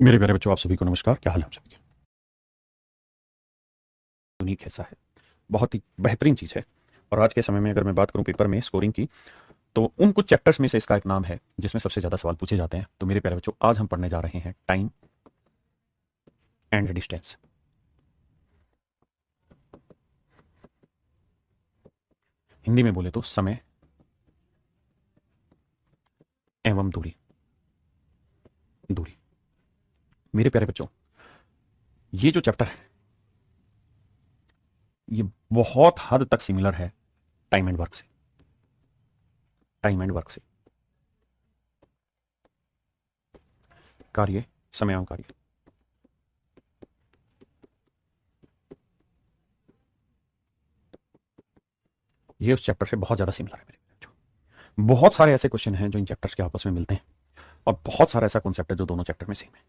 मेरे प्यारे बच्चों, आप सभी को नमस्कार। क्या हाल है आप सभी के? यूनिक ऐसा है, बहुत ही बेहतरीन चीज़ है। और आज के समय में अगर मैं बात करूं पेपर में स्कोरिंग की, तो उन कुछ चैप्टर्स में से इसका एक नाम है जिसमें सबसे ज़्यादा सवाल पूछे जाते हैं। तो मेरे प्यारे बच्चों, आज हम पढ़ने जा रहे हैं टाइम एंड डिस्टेंस। हिंदी में बोले तो समय एवं दूरी। दूरी। मेरे प्यारे बच्चों, ये जो चैप्टर है ये बहुत हद तक सिमिलर है टाइम एंड वर्क से। टाइम एंड वर्क से, कार्य, समय एवं कार्य। ये उस चैप्टर से बहुत ज़्यादा सिमिलर है मेरे बच्चों। बहुत सारे ऐसे क्वेश्चन हैं जो इन चैप्टर्स के आपस में मिलते हैं, और बहुत सारा ऐसा कॉन्सेप्ट है जो दोनों चैप्टर में सेम है।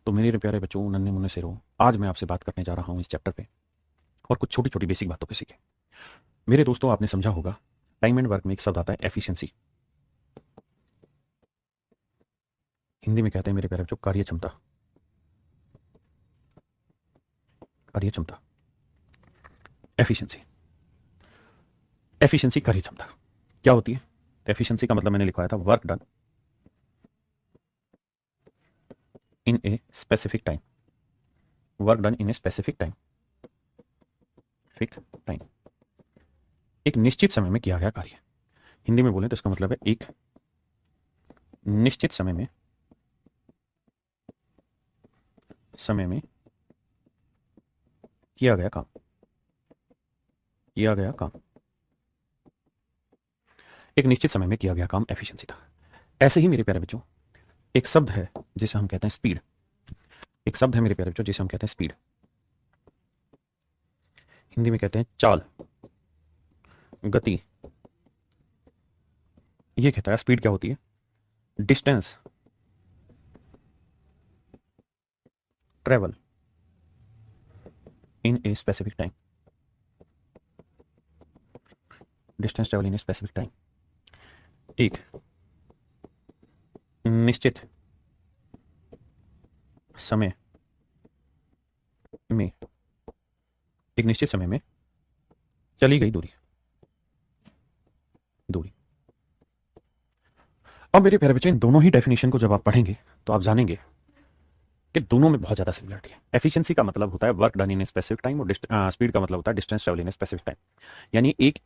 तो मेरे प्यारे बच्चों, नन्हे मुन्ने से रो, आज मैं आपसे बात करने जा रहा हूं इस चैप्टर पे, और कुछ छोटी छोटी बेसिक बातों पे सीखें। मेरे दोस्तों, आपने समझा होगा टाइम एंड वर्क में एक शब्द आता है एफिशिएंसी। हिंदी में कहते हैं मेरे प्यारे बच्चों कार्य क्षमता। कार्य क्षमता, एफिशिएंसी। एफिशिएंसी, कार्य क्षमता क्या होती है? एफिशिएंसी का मतलब मैंने लिखवाया था work done in a specific time. Work done in a specific time, fix time. एक निश्चित समय में किया गया कार्य। हिंदी में बोलें तो इसका मतलब है एक निश्चित समय में किया गया काम। किया गया काम, एक निश्चित समय में किया गया काम एफिशिएंसी था। ऐसे ही मेरे प्यारे बच्चों, एक शब्द है जिसे हम कहते हैं स्पीड। एक शब्द है मेरे प्यारे बच्चों जिसे हम कहते हैं स्पीड। हिंदी में कहते हैं चाल, गति। ये कहता है स्पीड क्या होती है? Distance travel in a specific time. Distance travel in a specific time, एक निश्चित समय में, एक निश्चित समय में चली गई दूरी। दूरी। अब मेरे प्यारे बच्चे, इन दोनों ही डेफिनेशन को जब आप पढ़ेंगे तो आप जानेंगे कि दोनों में बहुत ज्यादा सिमिलरिटी है। एफिशिएंसी का मतलब होता है work done in a specific time, और स्पीड का मतलब होता है distance travel in a specific time. यानी एक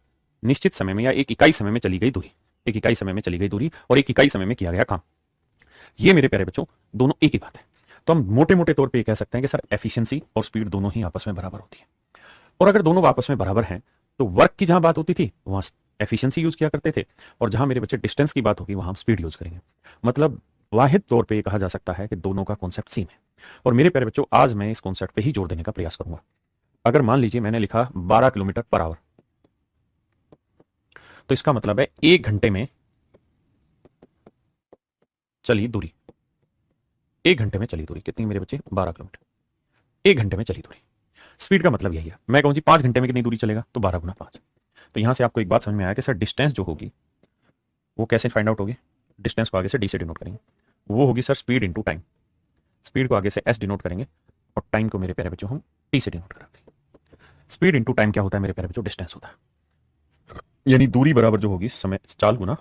निश्चित समय में या एक इकाई समय में चली गई दूरी। एक इकाई समय में चली गई दूरी और एक इकाई समय में किया गया काम। ये मेरे प्यारे बच्चों दोनों एक ही बात है। तो हम मोटे मोटे तौर पे ये कह सकते हैं कि सर एफिशिएंसी और स्पीड दोनों ही आपस में बराबर होती है। और अगर दोनों आपस में बराबर हैं तो वर्क की जहां बात होती थी वहां एफिशिएंसी यूज किया करते थे, और जहां मेरे बच्चे डिस्टेंस की बात होगी वहां हम स्पीड यूज करेंगे। मतलब वाहिद तौर पे ये कहा जा सकता है कि दोनों का कॉन्सेप्ट सेम है। और मेरे प्यारे बच्चों, आज मैं इस कॉन्सेप्ट पे ही जोर देने का प्रयास करूंगा। अगर मान लीजिए मैंने लिखा 12 किलोमीटर पर आवर, तो इसका मतलब है 1 घंटे में चली दूरी। 1 घंटे में चली दूरी कितनी मेरे बच्चे? 12 किलोमीटर। 1 घंटे में चली दूरी। स्पीड का मतलब यही है। मैं कहूं जी 5 घंटे में कितनी दूरी चलेगा, तो 12 × 5। तो यहां से आपको एक बात समझ में आया कि सर डिस्टेंस जो होगी वो कैसे फाइंड आउट होगी? डिस्टेंस को आगे से डी से डिनोट करेंगे, वो होगी sir speed into time. Speed को आगे से एस डिनोट करेंगे, और टाइम को मेरे प्यारे बच्चों हम टी से डिनोट करेंगे। स्पीड इंटू टाइम क्या होता है मेरे प्यारे बच्चों? डिस्टेंस होता है। यानी दूरी बराबर जो होगी समय, चाल गुना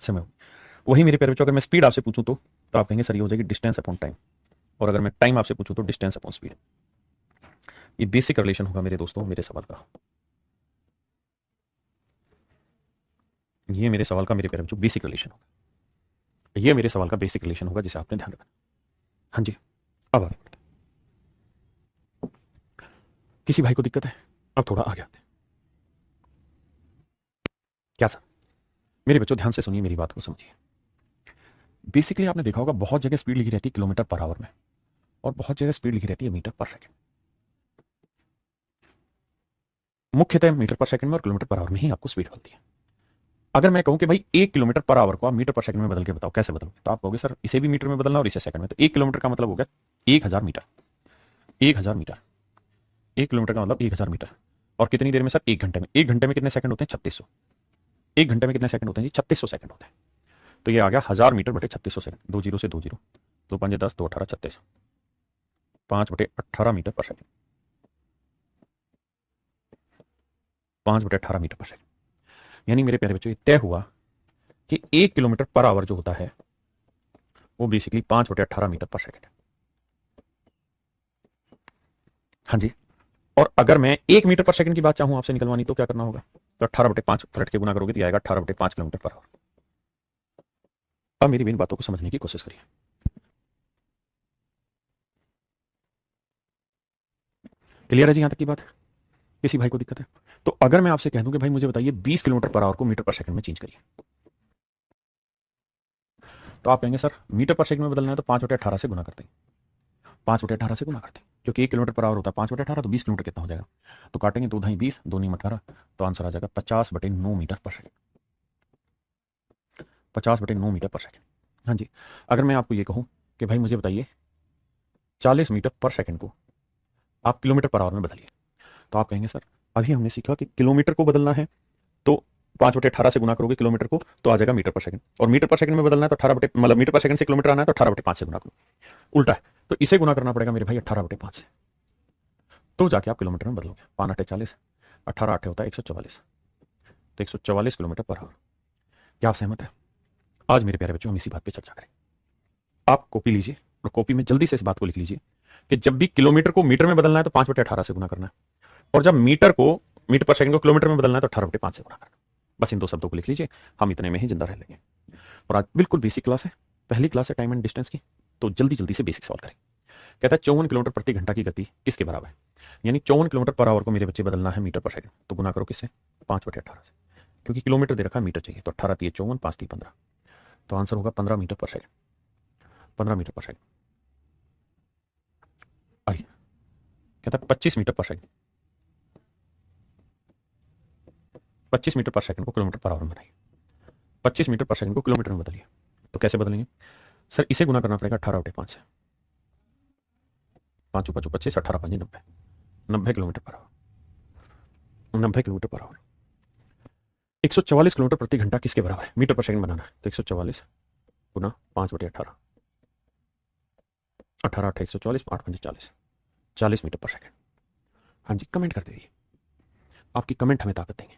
समय होगी। वही मेरे प्यारे बच्चों, अगर मैं स्पीड आपसे पूछूं तो आप कहेंगे सर ये हो जाएगी डिस्टेंस अपॉन टाइम। और अगर मैं टाइम आपसे पूछूं तो डिस्टेंस अपॉन स्पीड। ये बेसिक रिलेशन होगा मेरे दोस्तों मेरे सवाल का। ये मेरे सवाल का मेरे प्यारे बच्चों बेसिक रिलेशन होगा। ये मेरे सवाल का बेसिक रिलेशन होगा जिसे आपने ध्यान रखना। हाँ जी, अब आगे बढ़ते हैं। किसी भाई को दिक्कत है? अब थोड़ा आगे आते हैं। क्या सर? मेरे बच्चों ध्यान से सुनिए, मेरी बात को समझिए। बेसिकली आपने देखा होगा बहुत जगह स्पीड लिखी रहती है किलोमीटर पर आवर में, और बहुत जगह स्पीड लिखी रहती है मीटर पर सेकंड। मुख्यतः मीटर पर सेकंड में और किलोमीटर पर आवर में ही आपको स्पीड मिलती है। अगर मैं कहूं कि भाई 1 किलोमीटर पर आवर को आप मीटर पर सेकंड में बदल के बताओ कैसे बदलोगे, तो आप कहोगे सर इसे भी मीटर में बदलना और इसे सेकंड में। तो 1 किलोमीटर का मतलब हो गया 1000 मीटर। 1000 मीटर। 1 किलोमीटर का मतलब 1000 मीटर। और कितनी देर में सर? 1 घंटे में। 1 घंटे में कितने सेकंड होते हैं? 3600। 1 घंटे में कितने सेकंड होते हैं जी? 3600 सेकंड होते हैं। तो ये आ गया 1000 मीटर बटे 3600 सेकंड। 2 जीरो से 2 जीरो, दो पंजे 10, दो 18 36, 5/18 metre per second, 5/18 metre per second. यानी मेरे प्यारे बच्चों, ये तय हुआ कि 1 किलोमीटर पर आवर जो होता है वो बेसिकली 5/18 मीटर पर सेकंड है। हाँ जी। और अगर मैं 1 मीटर पर सेकंड की बात चाहूं आपसे निकलवानी तो क्या करना होगा? तो 18/5 पलट के गुना करोगे तो आएगा 18/5 किलोमीटर पर आवर। अब मेरी इन बातों को समझने की कोशिश करिए। क्लियर है जी? यहां तक की बात है? किसी भाई को दिक्कत है? तो अगर मैं आपसे कह दूं कि भाई मुझे बताइए 20 किलोमीटर पर आवर को मीटर पर सेकंड में चेंज करिए, तो आप कहेंगे सर मीटर पर सेकंड में बदलना है तो 5/18 से गुना करते हैं, 5/18 से गुना करते हैं, क्योंकि 1 किलोमीटर पर आवर होता है 5/18, तो 20 किलोमीटर कितना हो जाएगा? तो काटेंगे 2 ढाई 20, 2 नीम 18, तो आंसर आ जाएगा 50/9 metre per second, 50/9 metre per second. हाँ जी। अगर मैं आपको ये कहूं कि भाई मुझे बताइए 40 मीटर पर सेकंड को आप किलोमीटर पर आवर में बदलिए, तो आप कहेंगे सर अभी हमने सीखा कि किलोमीटर को बदलना है तो 5/18 से गुना करोगे किलोमीटर को तो आ जाएगा मीटर पर सेकंड, और मीटर पर सेकंड में बदलना है तो 18 बटे मतलब मीटर पर सेकंड से किलोमीटर आना है तो 18/5 से गुना करो, उल्टा है। तो इसे गुना करना पड़ेगा मेरे भाई 18/5 से, तो जाके आप किलोमीटर में बदलोगे। 5×8 = 40, 18×8 होता है 144, तो 144 किलोमीटर पर आवर। क्या आप सहमत है? आज मेरे प्यारे बच्चों हम इसी बात पर चर्चा करें। आप कॉपी लीजिए और कॉपी में जल्दी से इस बात को लिख लीजिए कि जब भी किलोमीटर को मीटर में बदलना है तो 5/18 से गुना करना है, और जब मीटर पर सेकंड को किलोमीटर में बदलना है तो 18/5 से गुना करना। बस इन दो शब्दों को लिख लीजिए, हम इतने में ही जिंदा रह लेंगे। और आज बिल्कुल बेसिक क्लास है, पहली क्लास है टाइम एंड डिस्टेंस की, तो जल्दी जल्दी से बेसिक सॉल्व करें। कहता है 54 किलोमीटर प्रति घंटा की गति किसके बराबर है? यानी 54 किलोमीटर पर आवर को मेरे बच्चे बदलना है मीटर पर सेकंड, तो गुना करो किससे? 5/18 से, क्योंकि किलोमीटर दे रखा है मीटर चाहिए, तो 18 × 54, 5 × 15, तो आंसर होगा 15 metre per second, 15 metre per second. आइए कहता है 25 metre per second, 25 metre per second को किलोमीटर पर आवर में बनाइए, 25 मीटर पर सेकंड को किलोमीटर में बदलिए, तो कैसे बदलेंगे सर? इसे गुना करना पड़ेगा 18/5 से, 5 × 5 = 25, 18 × 5 = 90, 90 kilometre per hour, 90 kilometre per hour. 144 kilometre प्रति घंटा किसके बराबर है? मीटर पर सेकंड बनाना है, तो 144 गुना 5/18, 18 8 144, 8 5 40, 40 मीटर पर सेकंड। हाँ जी, कमेंट करते रहिए, आपकी कमेंट हमें ताकत देंगे।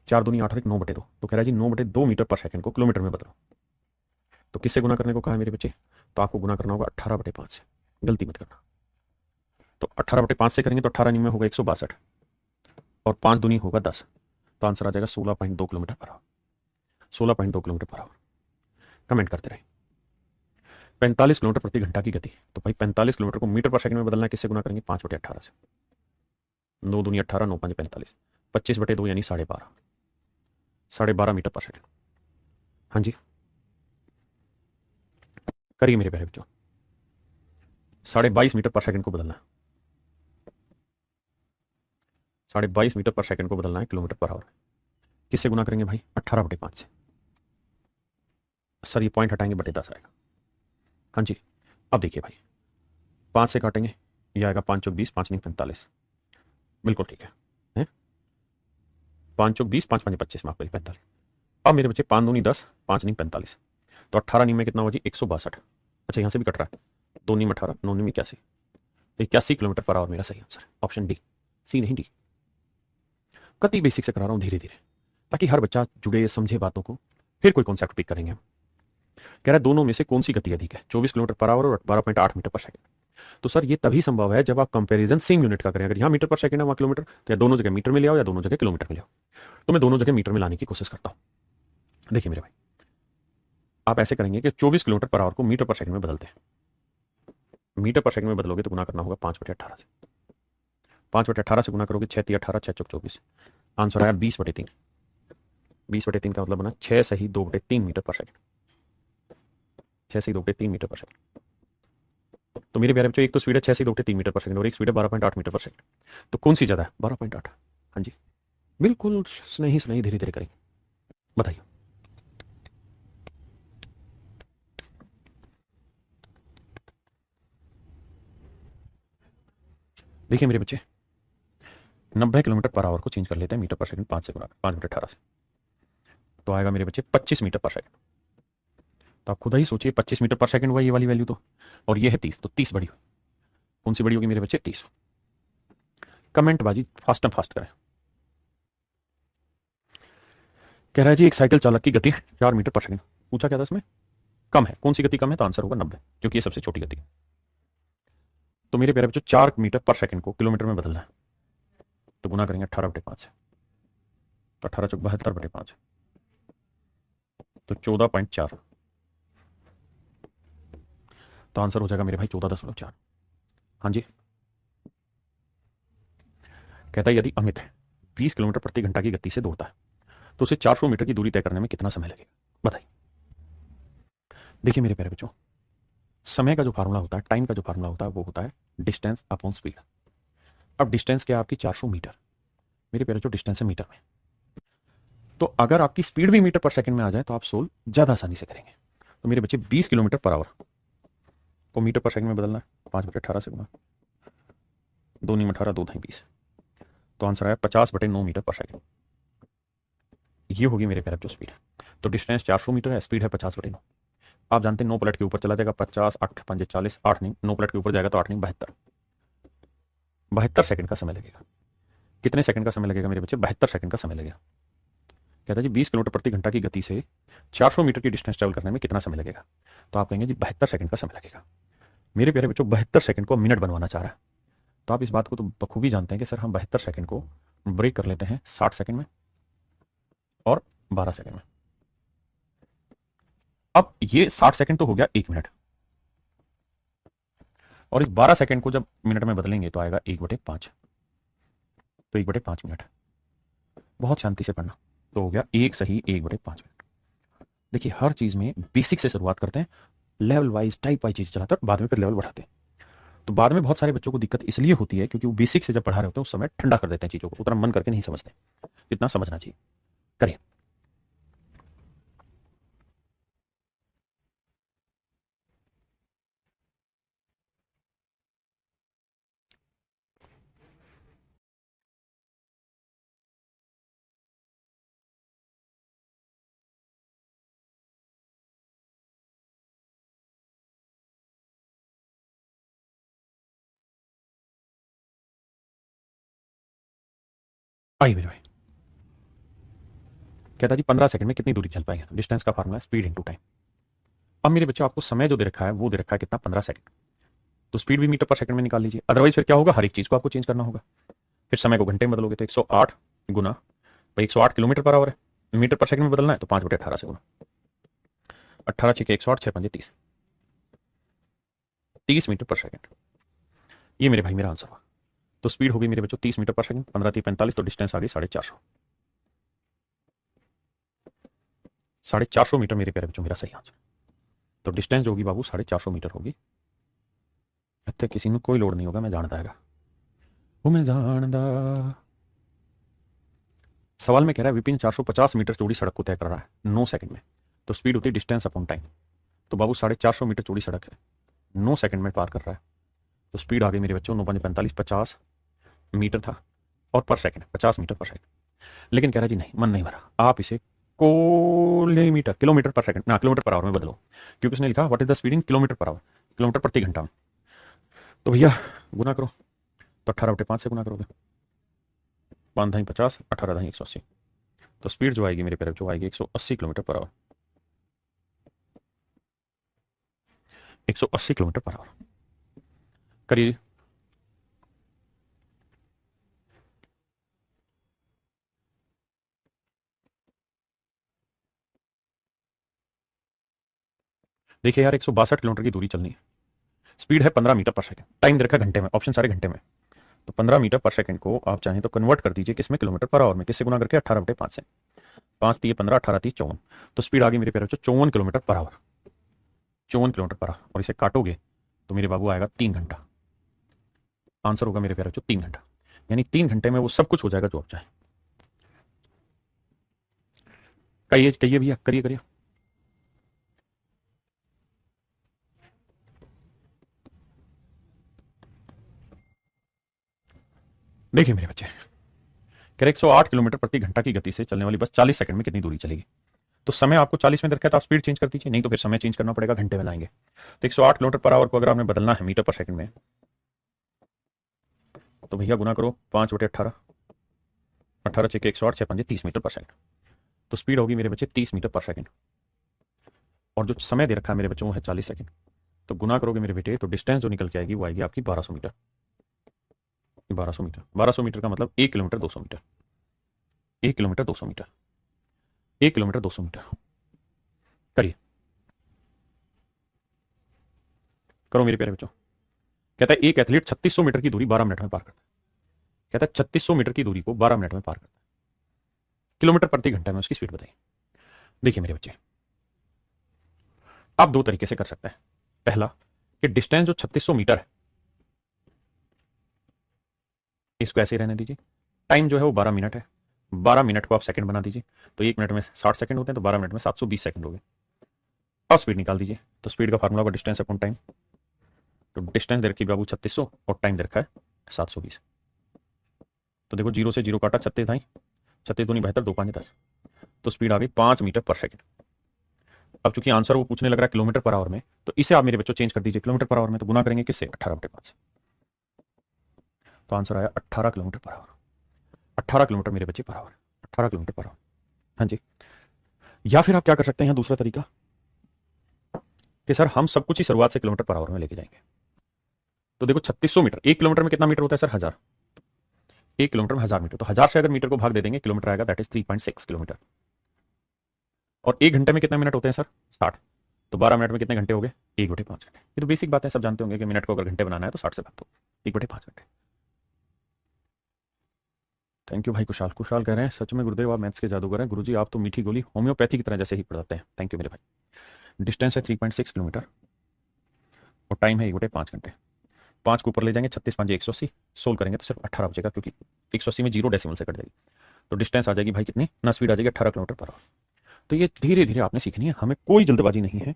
4 दूनी 8 और 9/2, तो कह रहा है जी 9/2 मीटर पर सेकंड को किलोमीटर में बदलो, तो किससे गुना करने को कहा है मेरे बच्चे? तो आपको गुना करना होगा 18/5 से, गलती मत करना। तो 18/5 से करेंगे तो 18 में होगा 162, और 5 दूनी होगा 10, तो आंसर आ जाएगा 16.2 kilometre per hour, 16.2 kilometre per hour. Comment करते रहे। 45 किलोमीटर प्रति घंटा की गति, तो भाई 45 किलोमीटर को मीटर पर सेकंड में बदलना है, किससे गुना करेंगे? 5/18 से, 9 दूनी 18, 9 5 45, 25/2 यानी 12.5, 12.5 मीटर पर सेकंड। हाँ जी, करिए मेरे प्यारे बच्चों, 22.5 मीटर पर सेकंड को बदलना है, 22.5 मीटर पर सेकंड को बदलना है किलोमीटर पर आवर, किससे गुना करेंगे भाई? 18/5 से। सर ये पॉइंट हटाएंगे बटे 10 आएगा। हाँ जी, अब देखिए भाई 5 से काटेंगे, ये आएगा 5 × 20, 5 × 45, बिल्कुल ठीक है? 5 × 20, 5 × 5 = 25, माफ करिए 45। अब मेरे बच्चे 5 दूनी 10, 5 × 45, तो 18 नीम में कितना हुआ जी? 162। अच्छा यहाँ से भी कट रहा है, 2 नीम 18, 9 नीम 81, 81 किलोमीटर पर आवर मेरा सही आंसर है, ऑप्शन डी, सी नहीं डी। कति बेसिक से करा रहा हूँ धीरे धीरे, ताकि हर बच्चा जुड़े समझे बातों को, फिर कोई कॉन्सेप्ट पिक करेंगे हम। कह रहा है दोनों में से कौन सी गति अधिक है? 24 किलोमीटर पर आवर और 12.8 मीटर पर सेकंड। तो सर ये तभी संभव है जब आप कंपैरिजन सेम यूनिट का करें। अगर यहाँ मीटर पर सेकंड है वहाँ किलोमीटर, तो या दोनों जगह मीटर में ले आओ या दोनों जगह किलोमीटर में ले आओ। तो मैं दोनों जगह मीटर में लाने की कोशिश करता हूँ। देखिए मेरे भाई, आप ऐसे करेंगे कि 24 किलोमीटर पर आवर को मीटर पर सेकंड में बदलते हैं। मीटर पर सेकंड में बदलोगे तो गुना करना होगा 5/18 से, 5/18 से गुना करोगे 6 × 18, 6 × 24, आंसर आया 20/3। 20/3 का मतलब बना 6 सही 2/3 मीटर पर सेकंड, 6 सही 2/3 मीटर पर सेकंड। तो मेरे प्यारे बच्चों एक तो स्पीड है 6 से 2/3 मीटर पर सेकंड और एक स्पीड है 12.8 मीटर पर सेकंड, तो कौन सी ज़्यादा है? 12.8। हाँ जी, बिल्कुल स्नेही स्नेही धीरे धीरे करेंगे, बताइए। देखिए मेरे बच्चे 90 किलोमीटर पर आवर को चेंज कर लेते हैं मीटर पर सेकंड 5 से गुणा 5/18 से, तो आएगा मेरे बच्चे 25 मीटर पर सेकंड। तो आप खुद ही सोचिए 25 मीटर पर सेकंड हुआ ये वाली वैल्यू तो, और ये है 30, तो 30 बड़ी हुई। कौन सी बड़ी होगी मेरे बच्चे? 30। कमेंट बाजी फास्ट एंड फास्ट करें। कह रहा है जी एक साइकिल चालक की गति 4 मीटर पर सेकंड। पूछा क्या था इसमें? कम है। कौन सी गति कम है? तो आंसर होगा 90, क्योंकि ये सबसे छोटी गति है। तो मेरे प्यारे बच्चों 4 मीटर पर सेकंड को किलोमीटर में बदलना है, तो गुना करेंगे 18/5, तो 18 चौक 72/5, तो 14.4, तो आंसर हो जाएगा मेरे भाई 14.4। हाँ जी। कहता है यदि अमित 20 किलोमीटर प्रति घंटा की गति से दौड़ता है तो उसे 400 मीटर की दूरी तय करने में कितना समय लगेगा? बताइए। देखिए मेरे प्यारे बच्चों, समय का जो फार्मूला होता है, टाइम का जो फार्मूला होता है, वो होता है डिस्टेंस अपॉन स्पीड। अब डिस्टेंस क्या है आपकी? 400 मीटर। मेरे प्यारे बच्चों डिस्टेंस है मीटर में, तो अगर आपकी स्पीड भी मीटर पर सेकंड में आ जाए तो आप सोल्व ज्यादा आसानी से करेंगे। तो मेरे बच्चे 20 किलोमीटर पर आवर को मीटर पर सेकंड में बदलना है, 5/18 से गुना, 2 नीम 18, 2 ढाई 20, तो आंसर आया 50/9 मीटर पर सेकंड। ये होगी मेरे प्यारे बच्चों स्पीड। तो डिस्टेंस 400 मीटर है, स्पीड है 50/9। आप जानते हैं 9 प्लेट के ऊपर चला जाएगा 50, 8 5 40, 8 नहीं, 9 प्लेट के ऊपर जाएगा तो 8 नहीं 72, 72 सेकंड का समय लगेगा। कितने सेकंड का समय लगेगा मेरे बच्चे? 72 सेकंड का समय लगेगा। कहता है जी 20 किलोमीटर प्रति घंटा की गति से 400 मीटर की डिस्टेंस ट्रेवल करने में कितना समय लगेगा? तो आप कहेंगे जी 72 सेकंड का समय लगेगा। मेरे प्यारे बच्चों 72 सेकंड को मिनट बनवाना चाह रहा है, तो आप इस बात को तो बखूबी जानते हैं कि सर हम 72 सेकंड को ब्रेक कर लेते हैं 60 सेकंड में और 12 सेकंड में। अब ये 60 सेकंड तो हो गया 1 मिनट, और इस 12 सेकंड को जब मिनट में बदलेंगे तो आएगा 1/5, तो 1/5 मिनट। बहुत शांति से पढ़ना, तो हो गया 1 सही 1/5 मिनट। देखिए हर चीज में बेसिक से शुरुआत करते हैं, लेवल वाइज टाइप वाइज चीज चलाते हैं, बाद में फिर लेवल बढ़ाते हैं। तो बाद में बहुत सारे बच्चों को दिक्कत इसलिए होती है क्योंकि वो बेसिक से जब पढ़ा रहे होते हैं उस समय ठंडा कर देते हैं चीजों को, उतना मन करके नहीं समझते, इतना समझना चाहिए। करिए। आइए मेरे भाई। कहता जी 15 सेकंड में कितनी दूरी चल पाएंगे? डिस्टेंस का फार्मूला है स्पीड इनटू टाइम। अब मेरे बच्चों आपको समय जो दे रखा है वो दे रखा है कितना? 15 सेकंड। तो स्पीड भी मीटर पर सेकंड में निकाल लीजिए, अदरवाइज फिर क्या होगा? हर एक चीज को आपको चेंज करना होगा। फिर समय को घंटे में बदलोगे तो 108 गुना, भाई 108 किलोमीटर पर आवर है, मीटर पर सेकंड में बदलना है तो 5/18 से गुना, 18 6 108, 6 5 30, 30 मीटर पर सेकंड। ये मेरे भाई मेरा आंसर हुआ। तो स्पीड होगी मेरे बच्चों 30 मीटर पर सेकंड, 15 3 45, तो डिस्टेंस आ गई 450, 450 मीटर मेरे प्यारे बच्चों मेरा सही आंसर। तो डिस्टेंस जो होगी बाबू 450 मीटर होगी। इतने किसी ने कोई लोड नहीं होगा, मैं जानता है वो मैं जानदा। सवाल में कह रहा है विपिन 450 मीटर चौड़ी सड़क को तय कर रहा है 9 सेकंड में, तो स्पीड होती है डिस्टेंस अपॉन टाइम। तो बाबू 450 मीटर चौड़ी सड़क है, 9 सेकंड में पार कर रहा है, तो स्पीड आ गई मेरे बच्चों 9 5 45, 50 मीटर था, और पर सेकंड 50 मीटर पर सेकंड। लेकिन कह रहा है जी नहीं, मन नहीं भरा, आप इसे कोलीमीटर किलोमीटर पर सेकंड ना किलोमीटर पर आवर में बदलो, क्योंकि उसने लिखा what is the speed in kilometre per hour, kilometre प्रति घंटा में। तो भैया गुना करो, तो 18/5 से गुना करोगे, 5 ढाई 50, 18 ढाई 180, तो स्पीड जो आएगी मेरे प्यारे जो आएगी 180 kilometre per hour, 180 kilometre per hour. करिए। देखिए यार 162 किलोमीटर की दूरी चलनी है, स्पीड है 15 मीटर पर सेकंड, टाइम दे रखा है घंटे में, ऑप्शन सारे घंटे में। तो 15 मीटर पर सेकंड को आप चाहें तो कन्वर्ट कर दीजिए किसमें? किलोमीटर पर आवर में। किससे गुना करके? 18/5 से। 5 3 15, 18 30 54, तो स्पीड आ गई मेरे प्यारे बच्चों 54 kilometre per hour, 54 kilometre per hour. और इसे काटोगे तो मेरे बाबू आएगा 3 घंटा। आंसर होगा मेरे प्यारे बच्चों 3 घंटा, यानी 3 घंटे में वो सब कुछ हो जाएगा जो आप चाहें। कहिए कहिए भैया, करिए करिए। देखिए मेरे बच्चे, कह रहे 108 किलोमीटर प्रति घंटा की गति से चलने वाली बस 40 सेकंड में कितनी दूरी चलेगी? तो समय आपको 40 में रखा है तो आप स्पीड चेंज कर दीजिए, नहीं तो फिर समय चेंज करना पड़ेगा, घंटे में लाएंगे। तो 108 किलोमीटर पर आवर को अगर आपने बदलना है मीटर पर सेकंड में, तो भैया गुना करो 5/18, 18 छः 108, 6 30 मीटर पर सेकंड। तो स्पीड होगी मेरे बच्चे 30 मीटर पर सेकंड, और जो समय दे रखा है मेरे बच्चों वो है 40 सेकंड। तो गुना करोगे मेरे बेटे तो डिस्टेंस जो निकल के आएगी वो आएगी आपकी 1200 मीटर। 1200 मीटर, 1200 मीटर का मतलब 1 kilometre 200 metre, 1 kilometre 200 metre, 1 kilometre 200 metre. करिए, करो मेरे प्यारे बच्चों। कहता है एक एथलीट 3600 मीटर की दूरी 12 मिनट में पार करता है। कहता है 3600 मीटर की दूरी को 12 मिनट में पार करता है, किलोमीटर प्रति घंटा में उसकी स्पीड बताइए। देखिए मेरे बच्चे, आप दो तरीके से कर सकते हैं। पहला कि डिस्टेंस जो 3600 मीटर है इसको ऐसे ही रहने दीजिए, टाइम जो है वो 12 मिनट है, 12 मिनट को आप सेकंड बना दीजिए, तो 1 मिनट में 60 सेकंड होते हैं, तो 12 मिनट में 720 सेकंड हो गए। अब स्पीड निकाल दीजिए, तो स्पीड का फार्मूला होगा डिस्टेंस अपॉन टाइम। तो डिस्टेंस दे रखी बाबू 3600 और टाइम दे रखा है 720। तो देखो 0 से 0 काटा, 36 था, 36 दूनी 72, 2 5 10, तो स्पीड आ गई 5 मीटर पर सेकंड। अब चूंकि आंसर वो पूछने लग रहा है किलोमीटर पर आवर में, तो इसे आप मेरे बच्चों चेंज कर दीजिए किलोमीटर पर आवर में, तो गुना करेंगे किससे, 18/5। तो आंसर आया 18 किलोमीटर पर आवर। 18 किलोमीटर मेरे बच्चे per hour, 18 kilometre per hour. हाँ जी। या फिर आप क्या कर सकते हैं, दूसरा तरीका कि सर हम सब कुछ ही शुरुआत से किलोमीटर पर आवर में लेके जाएंगे। तो देखो 3600 मीटर, 1 किलोमीटर में कितना मीटर होता है सर, 1000। 1 किलोमीटर में 1000 मीटर, तो 1000 से अगर मीटर को भाग दे देंगे किलोमीटर आएगा, दैट इज 3.6 किलोमीटर। और 1 घंटे में कितने मिनट होते हैं सर, 60। तो 12 मिनट में कितने घंटे हो गए, 1/5 घंटे। ये तो बेसिक बात है, सब जानते होंगे कि मिनट को अगर घंटे बनाना है तो 60 से भाग दो, 1/5 घंटे। थैंक यू भाई कुशाल। कुशाल कह रहे हैं सच में गुरुदेव आप मैथ्स के जादूगर हैं, गुरुजी आप तो मीठी गोली होम्योपैथी की तरह जैसे ही पढ़ाते हैं। थैंक यू मेरे भाई। डिस्टेंस है 3.6 किलोमीटर और टाइम है 1/5 घंटे। 5 को ऊपर ले जाएंगे, 36 5 180, सोल्व करेंगे तो सिर्फ 18 बचेगा, क्योंकि 180 में 0 डेसिमल से कट जाएगी। तो डिस्टेंस आ जाएगी भाई कितनी ना, स्पीड आ जाएगी 18 किलोमीटर पर आवर। तो ये धीरे धीरे आपने सीखनी है, हमें कोई जल्दबाजी नहीं है।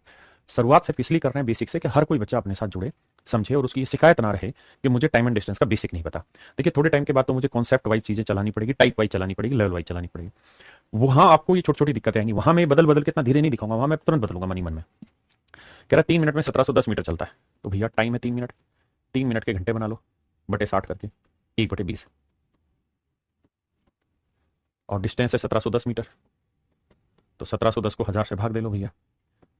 शुरुआत से इसलिए कर रहे हैं बेसिक से कि हर कोई बच्चा अपने साथ जुड़े, समझे, और उसकी ये शिकायत ना रहे कि मुझे टाइम एंड डिस्टेंस का बेसिक नहीं पता। देखिए थोड़े टाइम के बाद तो मुझे कॉन्सेप्ट वाइज चीजें चलानी पड़ेगी, टाइप वाइज चलानी पड़ेगी, लेवल वाइज चलानी पड़ेगी। वहां आपको ये छोटी छोटी दिक्कतें आएंगी, वहां मैं बदल बदल के इतना धीरे नहीं दिखाऊंगा, वहां मैं तुरंत बदलूंगा मनी मन में। कह रहा 3 मिनट में 1710 मीटर चलता है, तो भैया टाइम है 3 मिनट, 3 मिनट के घंटे बना लो बटे 60 करके, 1/20। और डिस्टेंस है 1710 मीटर, तो 1710 को 1000 से भाग दे लो भैया,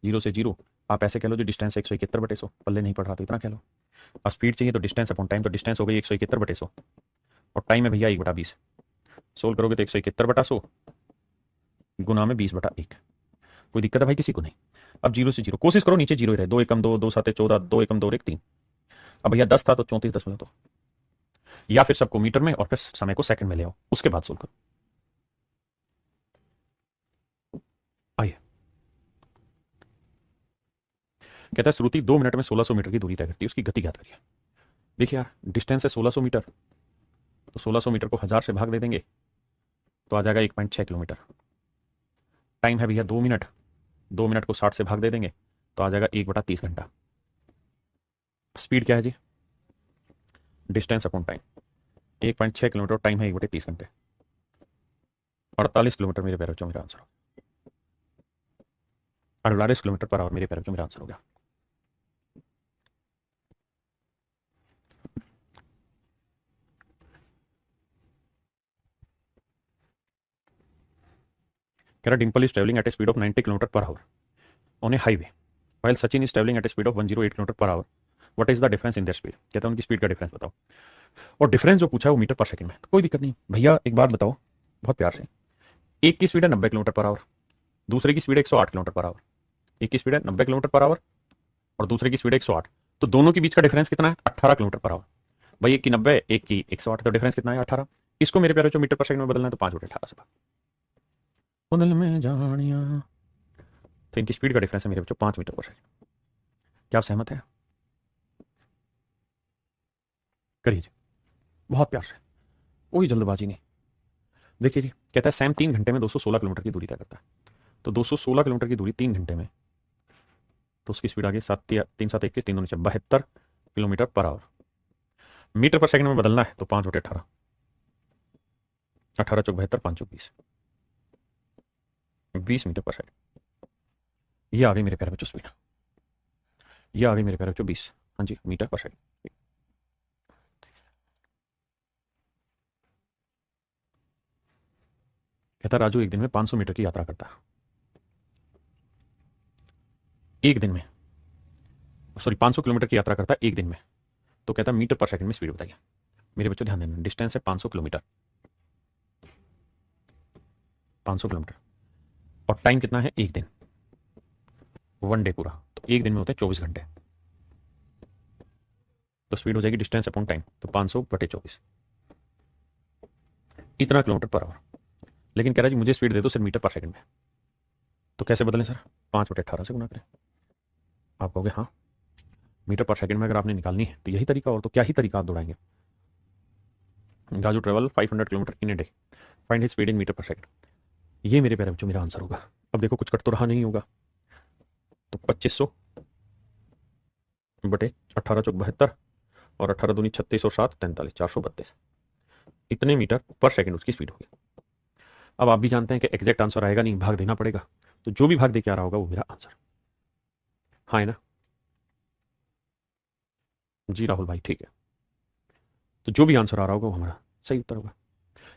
0 से 0। आप ऐसे कह लो जो डिस्टेंस 171/100, पल्ले नहीं पढ़ रहा तो इतना कह लो। और स्पीड चाहिए तो डिस्टेंस अपॉन टाइम, तो डिस्टेंस हो गई 171/100 और टाइम है भैया 1/20। सोल्व करोगे तो 171/100 गुना में 20/1। कोई दिक्कत है भाई किसी को नहीं। अब 0 से 0 कोशिश करो नीचे 0 ही रहे, 2 एकम 2, 2 7 14, 2 एकम 2 1 3। अब भैया 10 था तो 34 दशमलव, या फिर सबको मीटर में और फिर समय को सेकंड में ले आओ, उसके बाद सोल्व करो। आइए, कहता है श्रुति 2 मिनट में 1600 मीटर की दूरी तय करती है, उसकी गति ज्ञात करिए। देखिए यार डिस्टेंस है 1600 मीटर, तो 1600 मीटर को 1000 से भाग दे देंगे तो आ जाएगा 1.6 किलोमीटर। टाइम है भैया 2 मिनट, 2 मिनट को 60 से भाग दे देंगे तो आ जाएगा 1/30 घंटा। स्पीड क्या है जी, distance upon time, 1.6 kilometre, time है 1/30 घंटे, 48 किलोमीटर मेरे पैर बच्चों मेरा आंसर हो, 48 किलोमीटर पर आवर मेरे पैर बच्चों मेरा आंसर हो गया। कह रहा Dimple is travelling at a speed of 90 kilometre per hour on A highway while Sachin is traveling at a speed of 108 kilometre per hour, what is the difference in their speed। कहता है उनकी speed का difference बताओ, और difference जो पूछा है वो मीटर पर सेकंड में। तो कोई दिक्कत नहीं भैया, एक बात बताओ बहुत प्यार से, एक की स्पीड है 90 किलोमीटर पर आवर, दूसरे की स्पीड है 108 किलोमीटर पर आवर। एक की स्पीड है 90 किलोमीटर पर आवर और दूसरे की स्पीड 108, तो दोनों के बीच का डिफरेंस कितना है, 18 किलोमीटर पर आवर। भाई एक की 90, एक की 108, तो डिफरेंस कितना है, 18। इसको मेरे प्यारे मीटर पर सेकंड में बदलना है तो 5/18 से बदल में जानिया। तो इनकी स्पीड का डिफरेंस है मेरे बच्चों 5 मीटर पर सेकंड। क्या आप सहमत हैं, करिए बहुत प्यार से, कोई जल्दबाजी नहीं। देखिए जी कहता है सैम 3 घंटे में 216 किलोमीटर की दूरी तय करता है, तो 216 किलोमीटर की दूरी 3 घंटे में, तो उसकी स्पीड आ गई 3 7 21 3 2 72 kilometre per hour. Metre per second में बदलना है तो 5/18, 18 चौक 72, 5 चौक 20, 20 मीटर पर सेकंड। ये आ गई मेरे प्यारे बच्चों स्पीड, ये आ गई मेरे प्यारे बच्चों 20, हाँ जी, मीटर पर सेकंड। कहता राजू एक दिन में 500 मीटर की यात्रा करता है, एक दिन में, सॉरी 500 किलोमीटर की यात्रा करता है एक दिन में। तो कहता है मीटर पर सेकंड में स्पीड बताइए। मेरे बच्चों ध्यान देना, डिस्टेंस है 500 किलोमीटर, 500 किलोमीटर, और टाइम कितना है, एक दिन, वन डे पूरा, तो एक दिन में होते हैं 24 घंटे। तो स्पीड हो जाएगी डिस्टेंस अपॉन टाइम, तो 500/24, इतना किलोमीटर पर आवर। लेकिन कह रहा है जी मुझे स्पीड दे दो सिर्फ मीटर पर सेकंड में। तो कैसे बदलें सर, 5/18 से गुना करें। आप कहोगे हाँ, मीटर पर सेकंड में अगर आपने निकालनी है तो यही तरीका, और तो क्या ही तरीका आप दौड़ाएंगे। Raju travel 500 kilometre in a day, find his speed in metre per second. ये मेरे प्यारे बच्चों मेरा आंसर होगा। अब देखो कुछ कट तो रहा नहीं होगा, तो 2500/18 × 72, और 18 दूनी 36 और 7 43, 432, इतने मीटर पर सेकंड उसकी स्पीड होगी। अब आप भी जानते हैं कि एग्जैक्ट आंसर आएगा नहीं, भाग देना पड़ेगा, तो जो भी भाग दे के आ रहा होगा वो मेरा आंसर। हाँ है ना जी राहुल भाई, ठीक है। तो जो भी आंसर आ रहा होगा वो हमारा सही उत्तर होगा।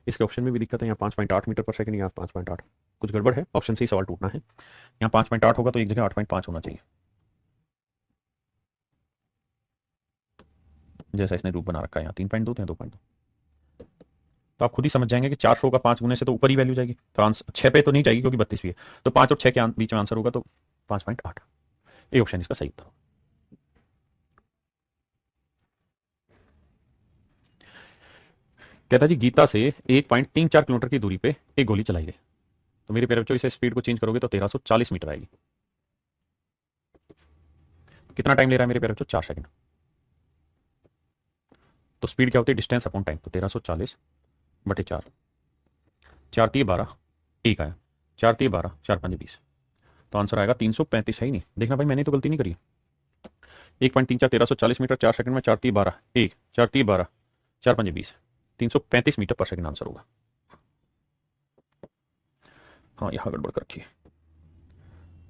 इसके ऑप्शन में भी दिक्कत है, यहाँ 5.8 मीटर पर सेकंड, यहाँ 5.8, कुछ गड़बड़ है, ऑप्शन से ही सवाल टूटना है। यहाँ 5.8 होगा तो एक जगह 8.5 होना चाहिए, जैसा इसने रूप बना रखा है। यहाँ 3.2 तो 2.2। तो आप खुद ही समझ जाएंगे कि 400 का 5 गुने से तो ऊपर ही वैल्यू जाएगी, तो आंसर 6 पे तो नहीं जाएगी क्योंकि 32 भी है, तो 5 और 6 के बीच में आंसर होगा, तो 5.8, ये ऑप्शन इसका सही उत्तर होगा। कहता जी गीता से 1.34 किलोमीटर की दूरी पे एक गोली चलाई गई, तो मेरे प्यारे बच्चों इसे स्पीड को चेंज करोगे तो 1340 मीटर आएगी। कितना टाइम ले रहा है मेरे प्यारे बच्चों, 4 सेकंड। तो स्पीड क्या होती है, डिस्टेंस अपॉन टाइम, तो 1340/4, 4×3=12, एक आया, 4×3=12, 4×5=20, तो आंसर आएगा 335। है ही नहीं, देखना भाई मैंने तो गलती नहीं करी। 1.34 1340 मीटर 4 सेकंड में, 4×3=12, एक, 4×3=12, 4×5=20, 335 मीटर पर सेकंड आंसर होगा। हाँ यहाँ गड़बड़ कर रखी है,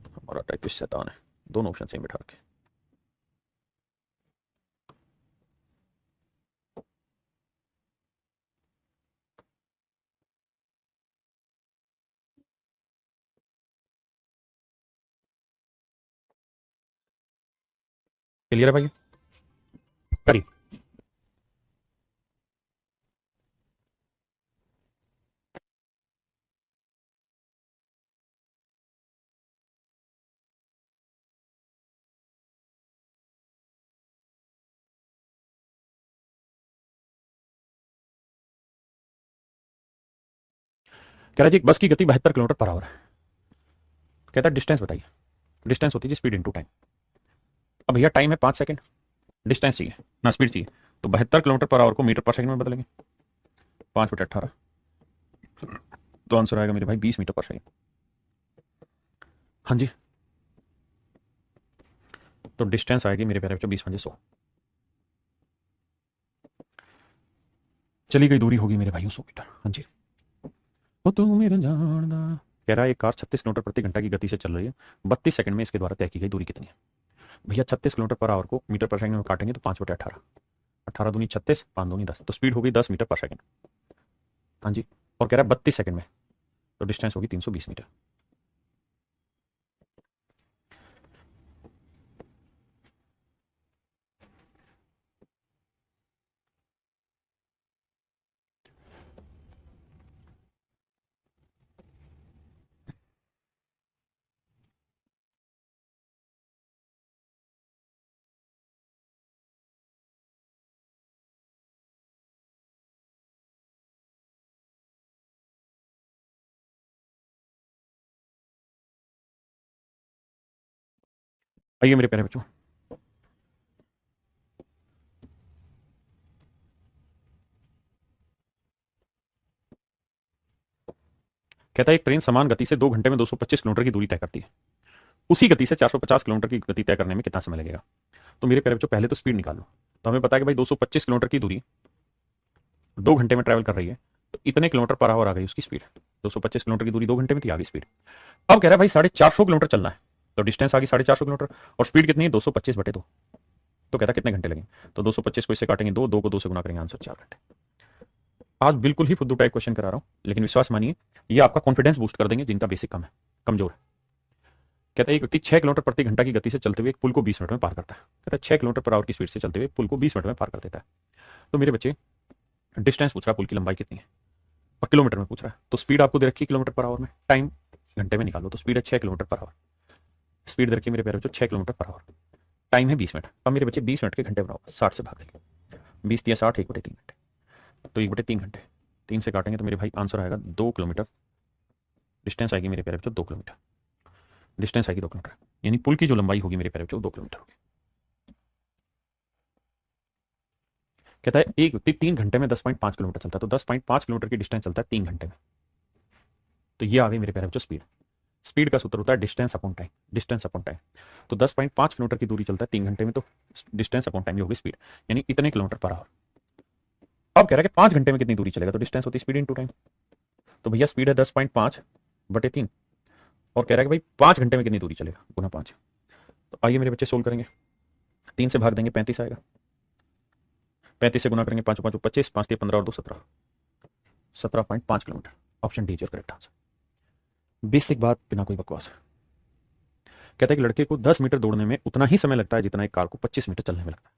हमारा टाइपिस्ट शैतान है, दोनों ऑप्शन सेम बैठा रखे। क्लियर है भाई, करी। कह रहा जी एक बस की गति 72 किलोमीटर पर आवर है, कहता है डिस्टेंस बताइए। डिस्टेंस होती है स्पीड इंटू टाइम। अब भैया टाइम है 5 सेकंड, डिस्टेंस चाहिए ना स्पीड चाहिए, तो 72 किलोमीटर पर आवर को मीटर पर सेकंड में बदलेंगे, 5/18, तो आंसर आएगा मेरे भाई 20 मीटर पर सेकंड। हाँ जी, तो डिस्टेंस आएगी मेरे प्यारे बच्चों 20×100, चली गई दूरी होगी मेरे भाइयों 100 मीटर। हाँ जी, वो तू मेरा जानदा। कह रहा है एक कार 36 किलोमीटर प्रति घंटा की गति से चल रही है, 32 सेकंड में इसके द्वारा तय की गई दूरी कितनी है। भैया 36 किलोमीटर पर आवर को मीटर पर सेकंड में काटेंगे तो 5/18, 18 दूनी 36, 5 दूनी 10, तो स्पीड होगी 10 मीटर पर सेकंड। हाँ जी, और कह रहा है 32 सेकंड में, तो डिस्टेंस होगी 320 मीटर। आइए मेरे प्यारे बच्चों, कहता है एक ट्रेन समान गति से 2 घंटे में 225 किलोमीटर की दूरी तय करती है, उसी गति से 450 किलोमीटर की गति तय करने में कितना समय लगेगा। तो मेरे प्यारे बच्चों पहले तो स्पीड निकालो, तो हमें पता है कि भाई 225 किलोमीटर की दूरी 2 घंटे में ट्रैवल कर रही है, तो इतने किलोमीटर पर आवर आ गई उसकी स्पीड। 225 किलोमीटर की दूरी 2 घंटे में थी, आ गई स्पीड। अब कह रहा है भाई 450 किलोमीटर चलना है, तो डिस्टेंस आ गई 450 किलोमीटर, और स्पीड कितनी है 225/2। तो कहता कितने घंटे लगे, तो 225 को इससे काटेंगे 2, 2 को 2 से गुना करेंगे, आंसर 4 घंटे। आज बिल्कुल ही फुद्दू टाइप क्वेश्चन करा रहा हूँ, लेकिन विश्वास मानिए ये आपका कॉन्फिडेंस बूस्ट कर देंगे जिनका बेसिक कम है, कमजोर है। कहता है एक व्यक्ति 6 किलोमीटर प्रति घंटा की गति से चलते हुए एक पुल को 20 मिनट में पार करता है। कहता है 6 किलोमीटर पर आवर की स्पीड से चलते हुए पुल को 20 मिनट में पार कर देता है। तो मेरे बच्चे डिस्टेंस पूछ रहा है, पुल की लंबाई कितनी है, और किलोमीटर में पूछ रहा है। तो स्पीड आपको दे रखी है किलोमीटर पर आवर में, टाइम घंटे में निकालो, तो स्पीड है 6 किलोमीटर पर आवर। स्पीड दे रखी है मेरे प्यारे बच्चों 6 किलोमीटर पर आवर, टाइम है 20 मिनट। अब मेरे बच्चे 20 मिनट के घंटे बनाओ, 60 से भाग देंगे, 20 या 60, 1/3 घंटे, तो 1/3 घंटे, 3 से काटेंगे तो मेरे भाई आंसर आएगा 2 किलोमीटर। डिस्टेंस आएगी मेरे प्यारे बच्चों 2 किलोमीटर, डिस्टेंस आएगी 2 किलोमीटर, यानी पुल की जो लंबाई होगी मेरे प्यारे बच्चों 2 किलोमीटर होगी। कहता है एक व्यक्ति 3 घंटे में 10.5 किलोमीटर चलता है, तो 10.5 किलोमीटर की डिस्टेंस चलता है 3 घंटे में। तो ये आ गई मेरे प्यारे बच्चों स्पीड। स्पीड का सूत्र होता है distance upon time, distance upon time. तो 10.5 किलोमीटर की दूरी चलता है 3 घंटे में, तो डिस्टेंस अपॉन टाइम ये होगी स्पीड, यानी इतने किलोमीटर पर आवर। अब कह रहा है कि 5 घंटे में कितनी दूरी चलेगा, तो डिस्टेंस होती है स्पीड इंटू टाइम। तो भैया स्पीड है 10.5/3, और कह रहा है कि भाई 5 घंटे में कितनी दूरी चलेगा, गुना 5। तो आइए मेरे बच्चे सोल्व करेंगे, 3 से भाग देंगे 35 आएगा, 35 से गुना करेंगे 5 5 25, 5 15 और 2 17, 17.5 kilometre. Option D is your correct answer. Basic बात बिना कोई बकवास। कहता है कि लड़के को 10 मीटर दौड़ने में उतना ही समय लगता है जितना एक कार को 25 मीटर चलने में लगता है।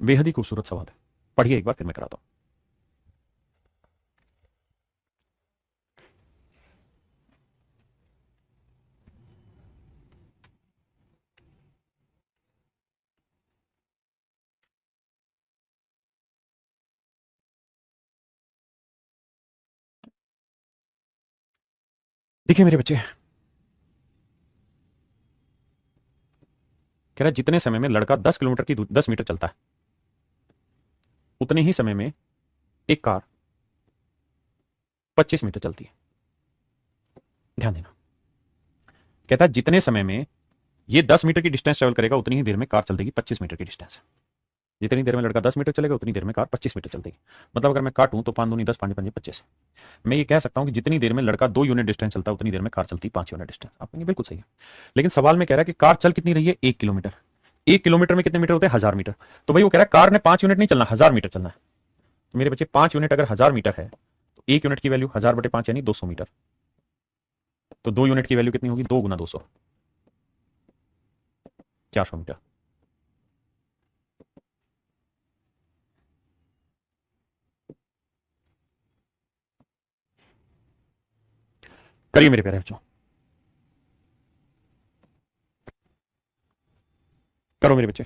बेहद ही खूबसूरत सवाल है, पढ़िए एक बार फिर मैं कराता हूं। देखिए मेरे बच्चे, कह रहा है जितने समय में लड़का 10 मीटर चलता है, उतने ही समय में एक कार 25 मीटर चलती है। ध्यान देना, कहता है जितने समय में ये 10 मीटर की डिस्टेंस ट्रेवल करेगा उतनी ही देर में कार चल देगी 25 मीटर की डिस्टेंस। जितनी देर में लड़का 10 मीटर चलेगा उतनी देर में कार 25 मीटर चल देगी। मतलब अगर मैं काटूं तो 5 दूनी 10, 5 5 25। मैं ये कह सकता हूं कि जितनी देर में लड़का 2 यूनिट डिस्टेंस चलता है उतनी देर में कार चलती 5 यूनिट डिस्टेंस। आप कहेंगे बिल्कुल सही है, लेकिन सवाल में कह रहा है कि कार चल कितनी रही है, 1 किलोमीटर। 1 किलोमीटर में कितने मीटर होते हैं, 1000 मीटर। तो भाई वो कह रहा है कार ने 5 यूनिट नहीं चलना, 1000 मीटर चलना है। तो मेरे बच्चे 5 यूनिट अगर 1000 मीटर है, तो 1 यूनिट की वैल्यू 1000/5 यानी 200 मीटर। तो 2 यूनिट की वैल्यू कितनी होगी, 2 गुना 200, 400 मीटर। करिए मेरे प्यारे बच्चों, करो मेरे बच्चे।